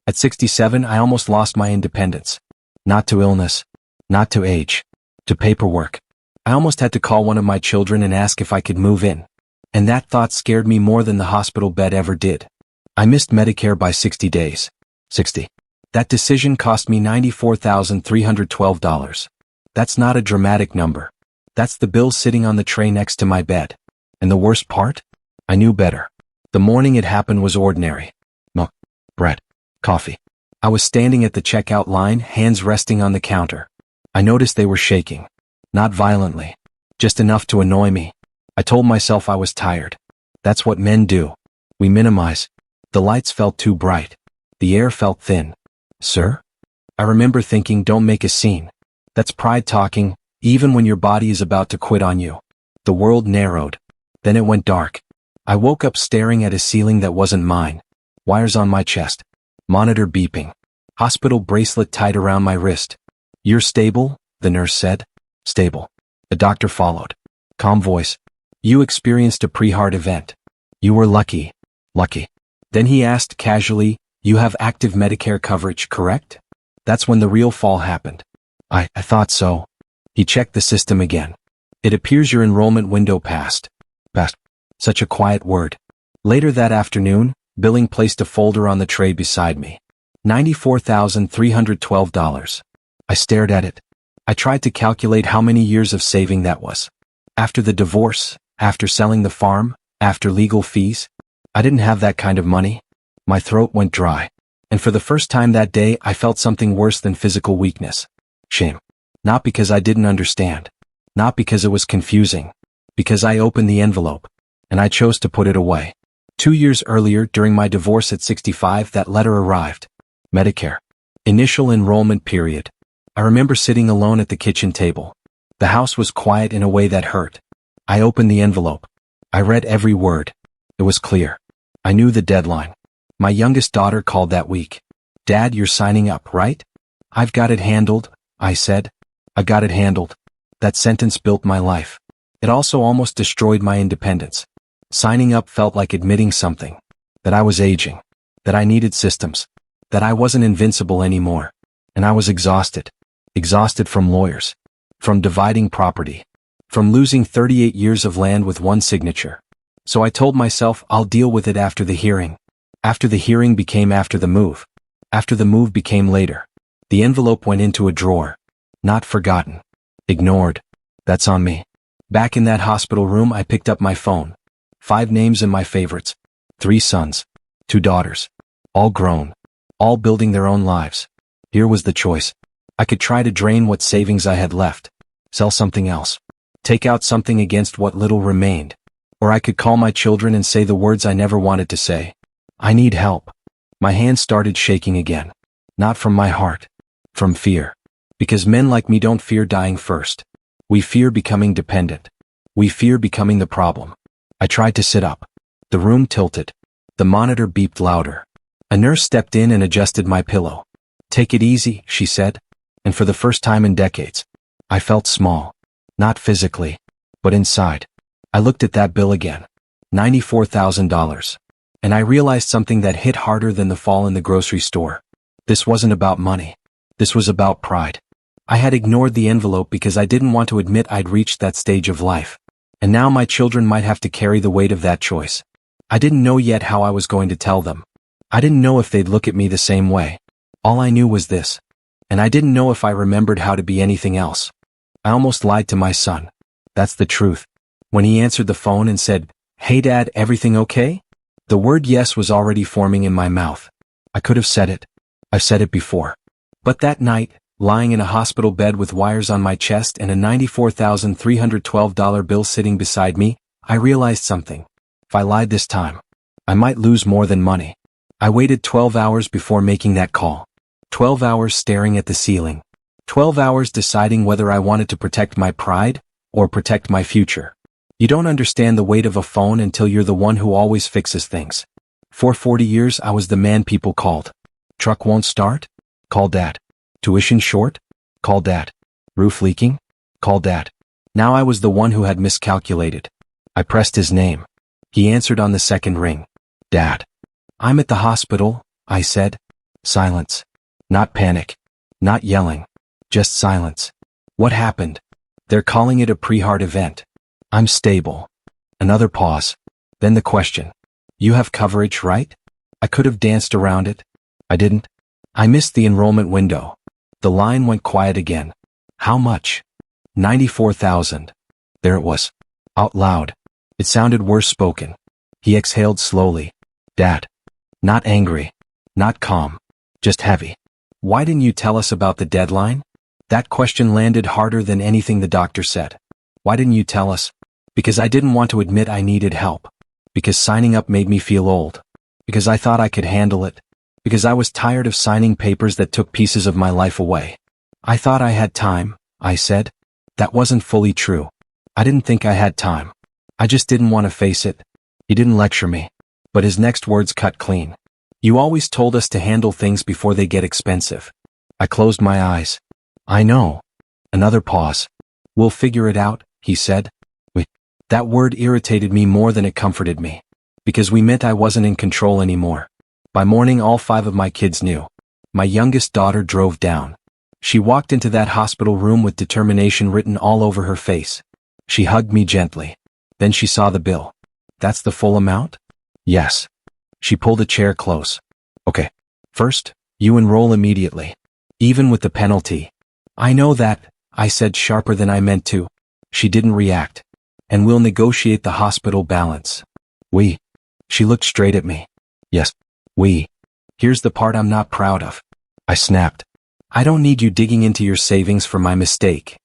At 67, I almost lost my independence. Not to illness, not to age, to paperwork. I almost had to call one of my children and ask if I could move in. And that thought scared me more than the hospital bed ever did. I missed Medicare by 60 days. 60. That decision cost me $94,312. That's not a dramatic number. That's the bill sitting on the tray next to my bed. And the worst part? I knew better. The morning it happened was ordinary. Milk, bread, coffee. I was standing at the checkout line, hands resting on the counter. I noticed they were shaking. Not violently. Just enough to annoy me. I told myself I was tired. That's what men do. We minimize. The lights felt too bright. The air felt thin. Sir? I remember thinking, don't make a scene. That's pride talking, even when your body is about to quit on you. The world narrowed. Then it went dark. I woke up staring at a ceiling that wasn't mine. Wires on my chest. Monitor beeping. Hospital bracelet tied around my wrist. You're stable? The nurse said. Stable. The doctor followed. Calm voice. You experienced a pre-heart event. You were lucky. Lucky. Then he asked casually, you have active Medicare coverage, correct? That's when the real fall happened. I thought so. He checked the system again. It appears your enrollment window passed. Passed. Such a quiet word. Later that afternoon, billing placed a folder on the tray beside me. $94,312. I stared at it. I tried to calculate how many years of saving that was. After the divorce, after selling the farm, after legal fees. I didn't have that kind of money. My throat went dry. And for the first time that day, I felt something worse than physical weakness. Shame. Not because I didn't understand. Not because it was confusing. Because I opened the envelope. And I chose to put it away. 2 years earlier, during my divorce at 65, that letter arrived. Medicare. Initial enrollment period. I remember sitting alone at the kitchen table. The house was quiet in a way that hurt. I opened the envelope. I read every word. It was clear. I knew the deadline. My youngest daughter called that week. Dad, you're signing up, right? I've got it handled, I said. I got it handled. That sentence built my life. It also almost destroyed my independence. Signing up felt like admitting something. That I was aging. That I needed systems. That I wasn't invincible anymore. And I was exhausted. Exhausted from lawyers. From dividing property. From losing 38 years of land with one signature. So I told myself I'll deal with it after the hearing. After the hearing became after the move. After the move became later. The envelope went into a drawer. Not forgotten. Ignored. That's on me. Back in that hospital room, I picked up my phone. 5 names and my favorites. 3 sons. 2 daughters. All grown. All building their own lives. Here was the choice. I could try to drain what savings I had left. Sell something else. Take out something against what little remained. Or I could call my children and say the words I never wanted to say. I need help. My hands started shaking again. Not from my heart. From fear. Because men like me don't fear dying first. We fear becoming dependent. We fear becoming the problem. I tried to sit up. The room tilted. The monitor beeped louder. A nurse stepped in and adjusted my pillow. Take it easy, she said. And for the first time in decades, I felt small. Not physically, but inside. I looked at that bill again. $94,000. And I realized something that hit harder than the fall in the grocery store. This wasn't about money. This was about pride. I had ignored the envelope because I didn't want to admit I'd reached that stage of life. And now my children might have to carry the weight of that choice. I didn't know yet how I was going to tell them. I didn't know if they'd look at me the same way. All I knew was this. And I didn't know if I remembered how to be anything else. I almost lied to my son. That's the truth. When he answered the phone and said, "Hey Dad, everything okay?" The word yes was already forming in my mouth. I could have said it. I've said it before. But that night, lying in a hospital bed with wires on my chest and a $94,312 bill sitting beside me, I realized something. If I lied this time, I might lose more than money. I waited 12 hours before making that call. 12 hours staring at the ceiling. 12 hours deciding whether I wanted to protect my pride or protect my future. You don't understand the weight of a phone until you're the one who always fixes things. For 40 years, I was the man people called. Truck won't start? Call Dad. Tuition short? Call Dad. Roof leaking? Call Dad. Now I was the one who had miscalculated. I pressed his name. He answered on the second ring. Dad. I'm at the hospital, I said. Silence. Not panic. Not yelling. Just silence. What happened? They're calling it a pre-heart event. I'm stable. Another pause. Then the question. You have coverage, right? I could have danced around it. I didn't. I missed the enrollment window. The line went quiet again. How much? 94,000. There it was. Out loud. It sounded worse spoken. He exhaled slowly. Dad. Not angry. Not calm. Just heavy. Why didn't you tell us about the deadline? That question landed harder than anything the doctor said. Why didn't you tell us? Because I didn't want to admit I needed help. Because signing up made me feel old. Because I thought I could handle it. Because I was tired of signing papers that took pieces of my life away. I thought I had time, I said. That wasn't fully true. I didn't think I had time. I just didn't want to face it. He didn't lecture me. But his next words cut clean. You always told us to handle things before they get expensive. I closed my eyes. I know. Another pause. We'll figure it out, he said. That word irritated me more than it comforted me. Because we meant I wasn't in control anymore. By morning all 5 of my kids knew. My youngest daughter drove down. She walked into that hospital room with determination written all over her face. She hugged me gently. Then she saw the bill. That's the full amount? Yes. She pulled a chair close. Okay. First, you enroll immediately. Even with the penalty. I know that, I said sharper than I meant to. She didn't react. And we'll negotiate the hospital balance. We. She looked straight at me. Yes. We. Here's the part I'm not proud of. I snapped. I don't need you digging into your savings for my mistake.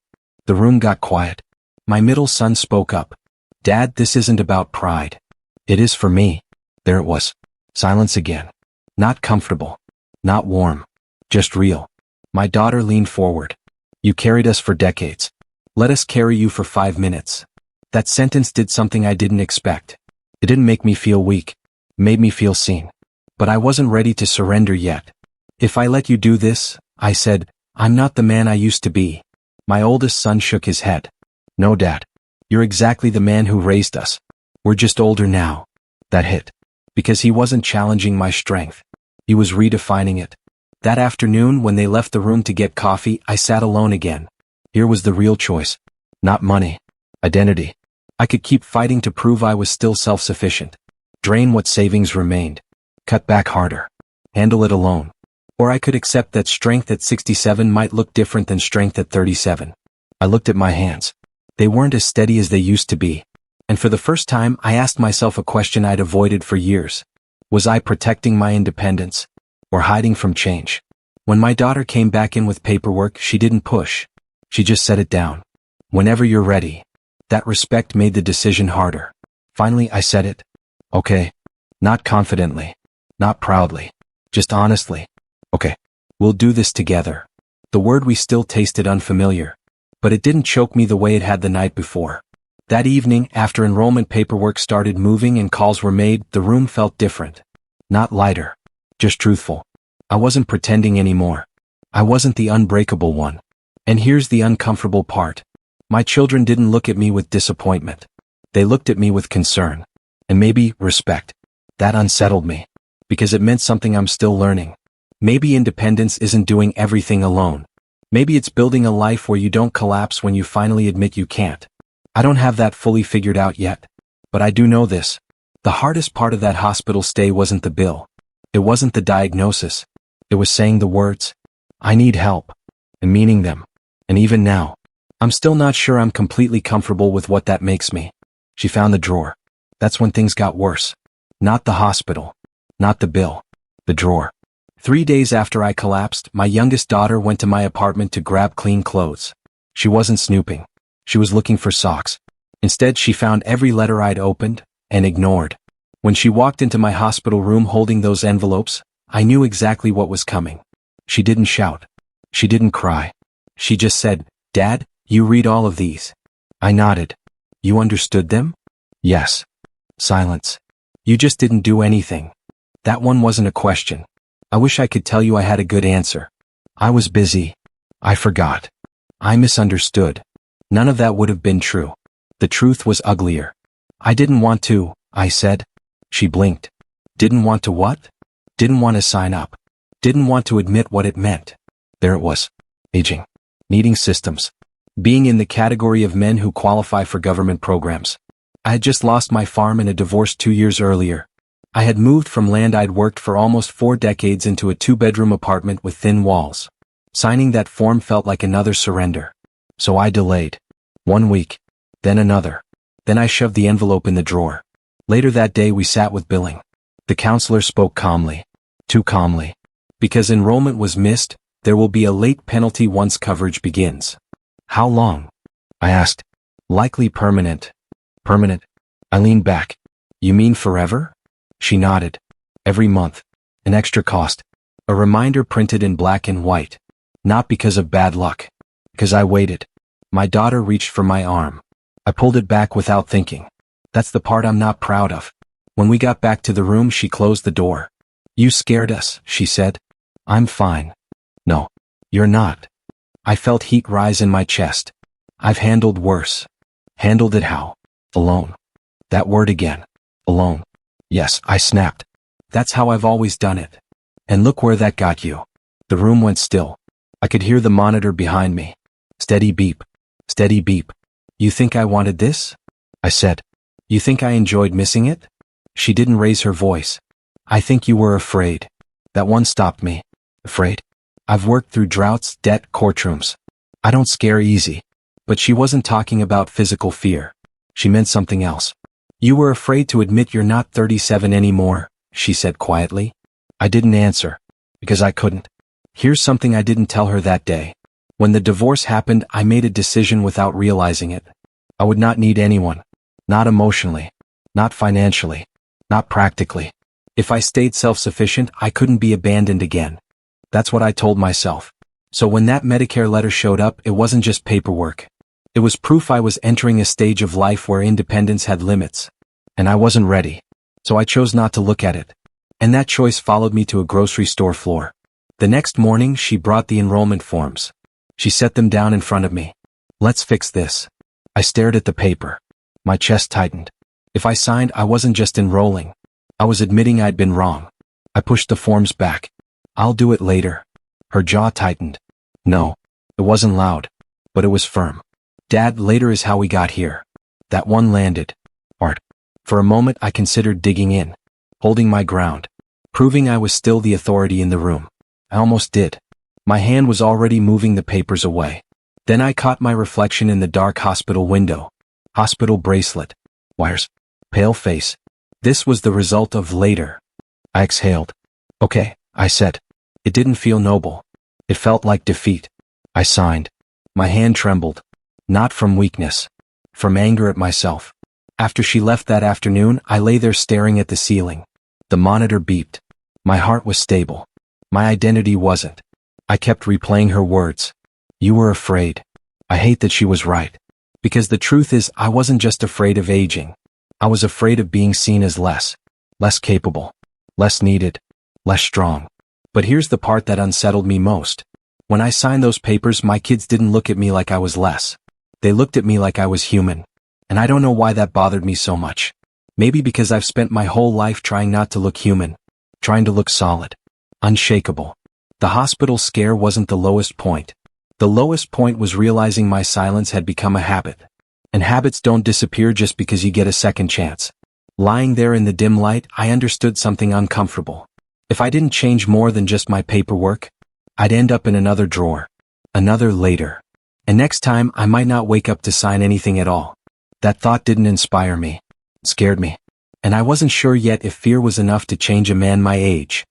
The room got quiet. My middle son spoke up. Dad, this isn't about pride. It is for me. There it was. Silence again. Not comfortable. Not warm. Just real. My daughter leaned forward. You carried us for decades. Let us carry you for 5 minutes. That sentence did something I didn't expect. It didn't make me feel weak. It made me feel seen. But I wasn't ready to surrender yet. If I let you do this, I said, I'm not the man I used to be. My oldest son shook his head. No, Dad. You're exactly the man who raised us. We're just older now. That hit. Because he wasn't challenging my strength. He was redefining it. That afternoon, when they left the room to get coffee, I sat alone again. Here was the real choice. Not money. Identity. I could keep fighting to prove I was still self-sufficient. Drain what savings remained. Cut back harder. Handle it alone. Or I could accept that strength at 67 might look different than strength at 37. I looked at my hands. They weren't as steady as they used to be. And for the first time, I asked myself a question I'd avoided for years. Was I protecting my independence? Or hiding from change? When my daughter came back in with paperwork, she didn't push. She just set it down. Whenever you're ready. That respect made the decision harder. Finally, I said it. Okay. Not confidently. Not proudly. Just honestly. Okay. We'll do this together. The word we still tasted unfamiliar. But it didn't choke me the way it had the night before. That evening, after enrollment paperwork started moving and calls were made, the room felt different. Not lighter. Just truthful. I wasn't pretending anymore. I wasn't the unbreakable one. And here's the uncomfortable part. My children didn't look at me with disappointment. They looked at me with concern. And maybe respect. That unsettled me. Because it meant something I'm still learning. Maybe independence isn't doing everything alone. Maybe it's building a life where you don't collapse when you finally admit you can't. I don't have that fully figured out yet. But I do know this. The hardest part of that hospital stay wasn't the bill. It wasn't the diagnosis. It was saying the words, I need help. And meaning them. And even now, I'm still not sure I'm completely comfortable with what that makes me. She found the drawer. That's when things got worse. Not the hospital. Not the bill. The drawer. 3 days after I collapsed, my youngest daughter went to my apartment to grab clean clothes. She wasn't snooping. She was looking for socks. Instead, she found every letter I'd opened and ignored. When she walked into my hospital room holding those envelopes, I knew exactly what was coming. She didn't shout. She didn't cry. She just said, Dad, you read all of these. I nodded. You understood them? Yes. Silence. You just didn't do anything. That one wasn't a question. I wish I could tell you I had a good answer. I was busy. I forgot. I misunderstood. None of that would have been true. The truth was uglier. I didn't want to, I said. She blinked. Didn't want to what? Didn't want to sign up. Didn't want to admit what it meant. There it was. Aging. Needing systems. Being in the category of men who qualify for government programs. I had just lost my farm in a divorce 2 years earlier. I had moved from land I'd worked for almost 4 decades into a 2-bedroom apartment with thin walls. Signing that form felt like another surrender. So I delayed. 1 week. Then another. Then I shoved the envelope in the drawer. Later that day we sat with billing. The counselor spoke calmly. Too calmly. Because enrollment was missed, there will be a late penalty once coverage begins. How long? I asked. Likely permanent. Permanent? I leaned back. You mean forever? She nodded. Every month. An extra cost. A reminder printed in black and white. Not because of bad luck. Because I waited. My daughter reached for my arm. I pulled it back without thinking. That's the part I'm not proud of. When we got back to the room, she closed the door. You scared us, she said. I'm fine. No. You're not. I felt heat rise in my chest. I've handled worse. Handled it how? Alone. That word again. Alone. Yes, I snapped. That's how I've always done it. And look where that got you. The room went still. I could hear the monitor behind me. Steady beep. Steady beep. You think I wanted this? I said. You think I enjoyed missing it? She didn't raise her voice. I think you were afraid. That one stopped me. Afraid? I've worked through droughts, debt, courtrooms. I don't scare easy. But she wasn't talking about physical fear. She meant something else. You were afraid to admit you're not 37 anymore, she said quietly. I didn't answer. Because I couldn't. Here's something I didn't tell her that day. When the divorce happened, I made a decision without realizing it. I would not need anyone. Not emotionally. Not financially. Not practically. If I stayed self-sufficient, I couldn't be abandoned again. That's what I told myself. So when that Medicare letter showed up, it wasn't just paperwork. It was proof I was entering a stage of life where independence had limits. And I wasn't ready. So I chose not to look at it. And that choice followed me to a grocery store floor. The next morning, she brought the enrollment forms. She set them down in front of me. Let's fix this. I stared at the paper. My chest tightened. If I signed, I wasn't just enrolling. I was admitting I'd been wrong. I pushed the forms back. I'll do it later. Her jaw tightened. No. It wasn't loud. But it was firm. Dad, later is how we got here. That one landed. Art. For a moment I considered digging in. Holding my ground. Proving I was still the authority in the room. I almost did. My hand was already moving the papers away. Then I caught my reflection in the dark hospital window. Hospital bracelet. Wires. Pale face. This was the result of later. I exhaled. Okay, I said. It didn't feel noble. It felt like defeat. I signed. My hand trembled. Not from weakness. From anger at myself. After she left that afternoon, I lay there staring at the ceiling. The monitor beeped. My heart was stable. My identity wasn't. I kept replaying her words. You were afraid. I hate that she was right. Because the truth is, I wasn't just afraid of aging. I was afraid of being seen as less capable, less needed, less strong. But here's the part that unsettled me most. When I signed those papers, my kids didn't look at me like I was less. They looked at me like I was human. And I don't know why that bothered me so much. Maybe because I've spent my whole life trying not to look human. Trying to look solid. Unshakable. The hospital scare wasn't the lowest point. The lowest point was realizing my silence had become a habit. And habits don't disappear just because you get a second chance. Lying there in the dim light, I understood something uncomfortable. If I didn't change more than just my paperwork, I'd end up in another drawer. Another later. And next time, I might not wake up to sign anything at all. That thought didn't inspire me. It scared me. And I wasn't sure yet if fear was enough to change a man my age.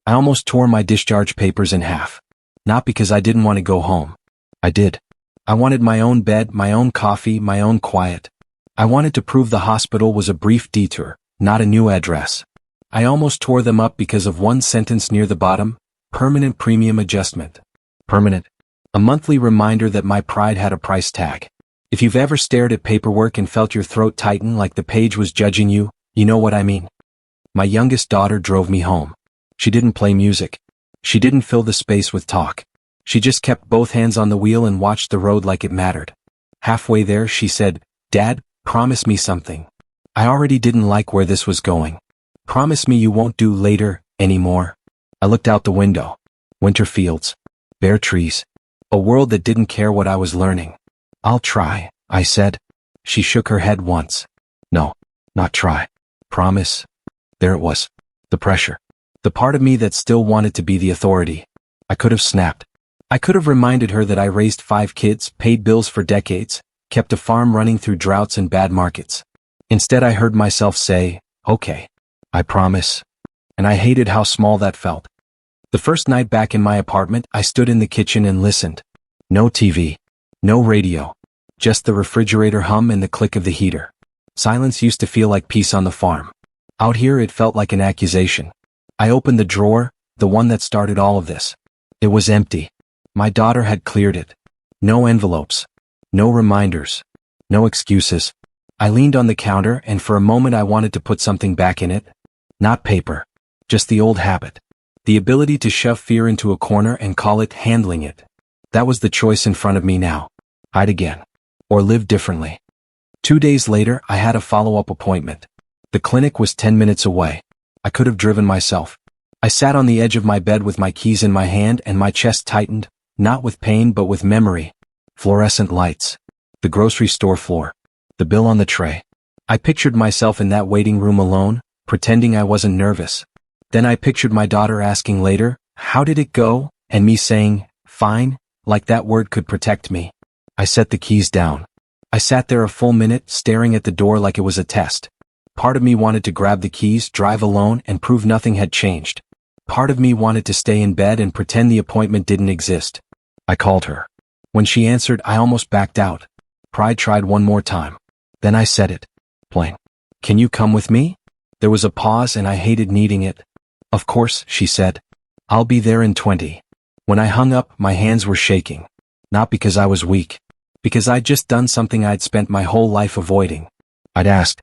I almost tore my discharge papers in half. Not because I didn't want to go home. I did. I wanted my own bed, my own coffee, my own quiet. I wanted to prove the hospital was a brief detour, not a new address. I almost tore them up because of one sentence near the bottom, permanent premium adjustment. Permanent. A monthly reminder that my pride had a price tag. If you've ever stared at paperwork and felt your throat tighten like the page was judging you, you know what I mean. My youngest daughter drove me home. She didn't play music. She didn't fill the space with talk. She just kept both hands on the wheel and watched the road like it mattered. Halfway there, she said, Dad, promise me something. I already didn't like where this was going. Promise me you won't do later anymore. I looked out the window. winter fields, bare trees, a world that didn't care what I was learning. I'll try, I said. She shook her head once. No, not try. Promise. There it was. The pressure. The part of me that still wanted to be the authority. I could have snapped. I could have reminded her that I raised 5 kids, paid bills for decades, kept a farm running through droughts and bad markets. Instead, I heard myself say, okay, I promise. And I hated how small that felt. The first night back in my apartment, I stood in the kitchen and listened. No TV. No radio. Just the refrigerator hum and the click of the heater. Silence used to feel like peace on the farm. Out here it felt like an accusation. I opened the drawer, the one that started all of this. It was empty. My daughter had cleared it. No envelopes. No reminders. No excuses. I leaned on the counter and for a moment I wanted to put something back in it. Not paper. Just the old habit. The ability to shove fear into a corner and call it handling it. That was the choice in front of me now. Hide again. Or live differently. 2 days later, I had a follow-up appointment. The clinic was 10 minutes away. I could have driven myself. I sat on the edge of my bed with my keys in my hand and my chest tightened, not with pain but with memory. Fluorescent lights. The grocery store floor. The bill on the tray. I pictured myself in that waiting room alone, pretending I wasn't nervous. Then I pictured my daughter asking later, "How did it go?" and me saying, "Fine," like that word could protect me. I set the keys down. I sat there a full minute, staring at the door like it was a test. Part of me wanted to grab the keys, drive alone, and prove nothing had changed. Part of me wanted to stay in bed and pretend the appointment didn't exist. I called her. When she answered, I almost backed out. Pride tried one more time. Then I said it. Plain. "Can you come with me?" There was a pause and I hated needing it. "Of course," she said. "I'll be there in 20. When I hung up, my hands were shaking. Not because I was weak. Because I'd just done something I'd spent my whole life avoiding. I'd asked.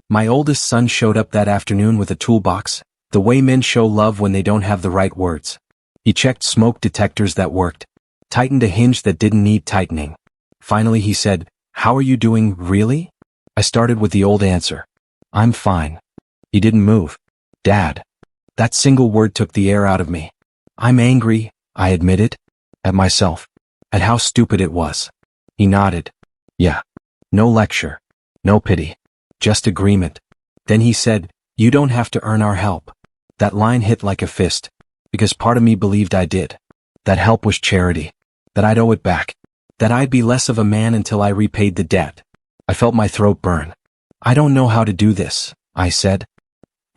My oldest son showed up that afternoon with a toolbox, the way men show love when they don't have the right words. He checked smoke detectors that worked, tightened a hinge that didn't need tightening. Finally he said, "How are you doing, really?" I started with the old answer. "I'm fine." He didn't move. "Dad." That single word took the air out of me. "I'm angry," I admitted. At myself. At how stupid it was. He nodded. "Yeah." No lecture. No pity. Just agreement. Then he said, "You don't have to earn our help." That line hit like a fist. Because part of me believed I did. That help was charity. That I'd owe it back. That I'd be less of a man until I repaid the debt. I felt my throat burn. "I don't know how to do this," I said.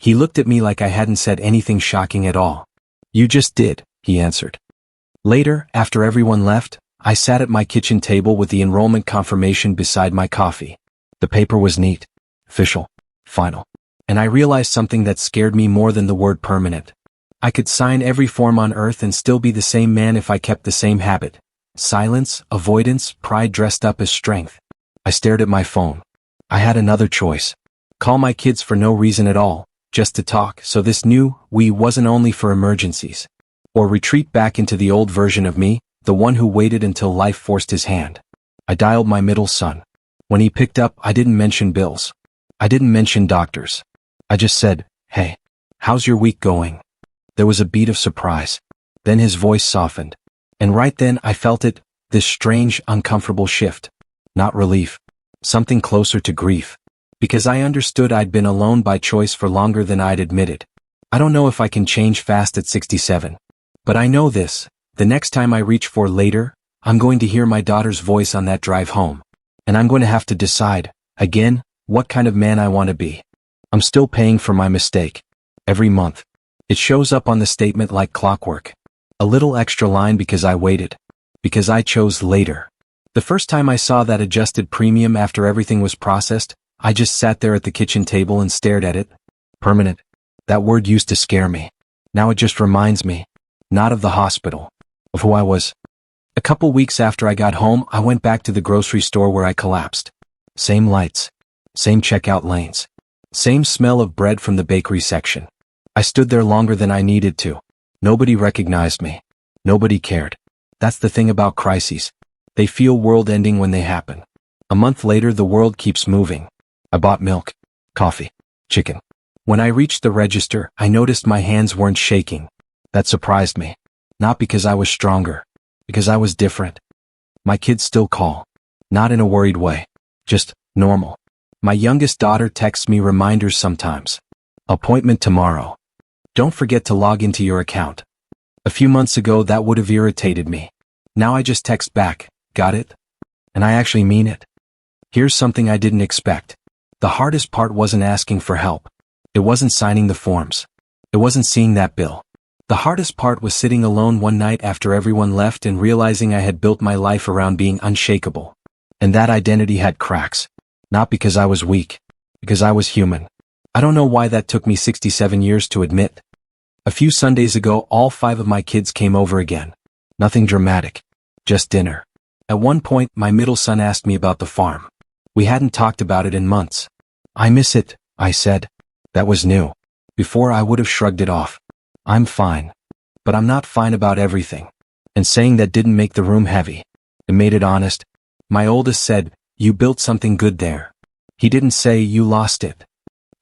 He looked at me like I hadn't said anything shocking at all. "You just did," he answered. Later, after everyone left, I sat at my kitchen table with the enrollment confirmation beside my coffee. The paper was neat, official, final. And I realized something that scared me more than the word permanent. I could sign every form on earth and still be the same man if I kept the same habit. Silence, avoidance, pride dressed up as strength. I stared at my phone. I had another choice. Call my kids for no reason at all, just to talk, so this new we wasn't only for emergencies. Or retreat back into the old version of me, the one who waited until life forced his hand. I dialed my middle son. When he picked up, I didn't mention bills. I didn't mention doctors. I just said, "Hey, how's your week going?" There was a beat of surprise. Then his voice softened. And right then I felt it, this strange, uncomfortable shift. Not relief. Something closer to grief. Because I understood I'd been alone by choice for longer than I'd admitted. I don't know if I can change fast at 67. But I know this. The next time I reach for later, I'm going to hear my daughter's voice on that drive home. And I'm going to have to decide, again, what kind of man I want to be. I'm still paying for my mistake. Every month. It shows up on the statement like clockwork. A little extra line because I waited. Because I chose later. The first time I saw that adjusted premium after everything was processed, I just sat there at the kitchen table and stared at it. Permanent. That word used to scare me. Now it just reminds me. Not of the hospital. Of who I was. A couple weeks after I got home, I went back to the grocery store where I collapsed. Same lights. Same checkout lanes. Same smell of bread from the bakery section. I stood there longer than I needed to. Nobody recognized me. Nobody cared. That's the thing about crises. They feel world-ending when they happen. A month later, the world keeps moving. I bought milk, coffee, chicken. When I reached the register, I noticed my hands weren't shaking. That surprised me. Not because I was stronger. Because I was different. My kids still call. Not in a worried way. Just normal. My youngest daughter texts me reminders sometimes. Appointment tomorrow. Don't forget to log into your account. A few months ago that would have irritated me. Now I just text back, got it? And I actually mean it. Here's something I didn't expect. The hardest part wasn't asking for help. It wasn't signing the forms. It wasn't seeing that bill. The hardest part was sitting alone one night after everyone left and realizing I had built my life around being unshakable. And that identity had cracks. Not because I was weak. Because I was human. I don't know why that took me 67 years to admit. A few Sundays ago, all 5 of my kids came over again. Nothing dramatic. Just dinner. At one point, my middle son asked me about the farm. We hadn't talked about it in months. I miss it, I said. That was new. Before I would have shrugged it off. I'm fine. But I'm not fine about everything. And saying that didn't make the room heavy. It made it honest. My oldest said, "You built something good there." He didn't say, "You lost it."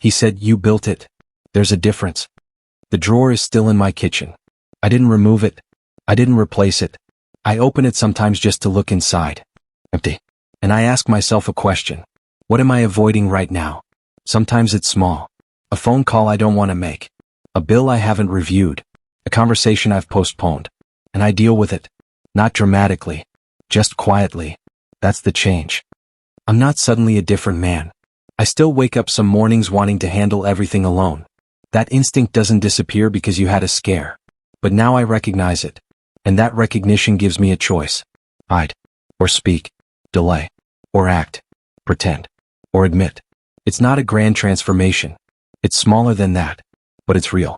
He said, "You built it." There's a difference. The drawer is still in my kitchen. I didn't remove it. I didn't replace it. I open it sometimes just to look inside. Empty. And I ask myself a question. What am I avoiding right now? Sometimes it's small. A phone call I don't want to make. A bill I haven't reviewed. A conversation I've postponed. And I deal with it. Not dramatically. Just quietly. That's the change. I'm not suddenly a different man. I still wake up some mornings wanting to handle everything alone. That instinct doesn't disappear because you had a scare. But now I recognize it. And that recognition gives me a choice. Hide. Or speak. Delay. Or act. Pretend. Or admit. It's not a grand transformation. It's smaller than that. But it's real.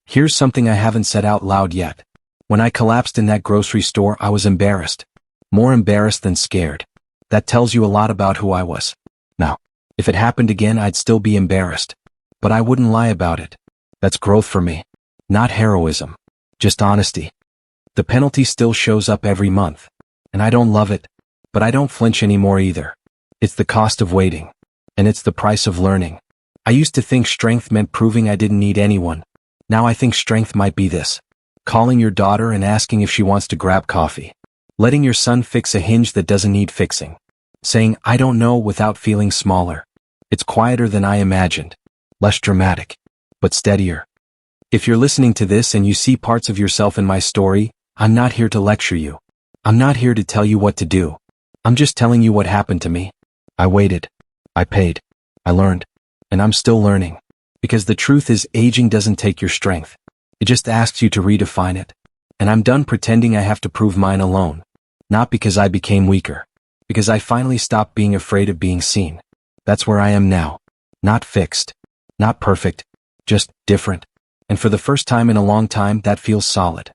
Here's something I haven't said out loud yet. When I collapsed in that grocery store, I was embarrassed. More embarrassed than scared. That tells you a lot about who I was. Now, if it happened again, I'd still be embarrassed. But I wouldn't lie about it. That's growth for me. Not heroism. Just honesty. The penalty still shows up every month. And I don't love it. But I don't flinch anymore either. It's the cost of waiting. And it's the price of learning. I used to think strength meant proving I didn't need anyone. Now I think strength might be this. Calling your daughter and asking if she wants to grab coffee. Letting your son fix a hinge that doesn't need fixing. Saying, "I don't know," without feeling smaller. It's quieter than I imagined. Less dramatic. But steadier. If you're listening to this and you see parts of yourself in my story, I'm not here to lecture you. I'm not here to tell you what to do. I'm just telling you what happened to me. I waited. I paid. I learned. And I'm still learning. Because the truth is, aging doesn't take your strength. It just asks you to redefine it. And I'm done pretending I have to prove mine alone. Not because I became weaker. Because I finally stopped being afraid of being seen. That's where I am now. Not fixed. Not perfect. Just different. And for the first time in a long time, that feels solid.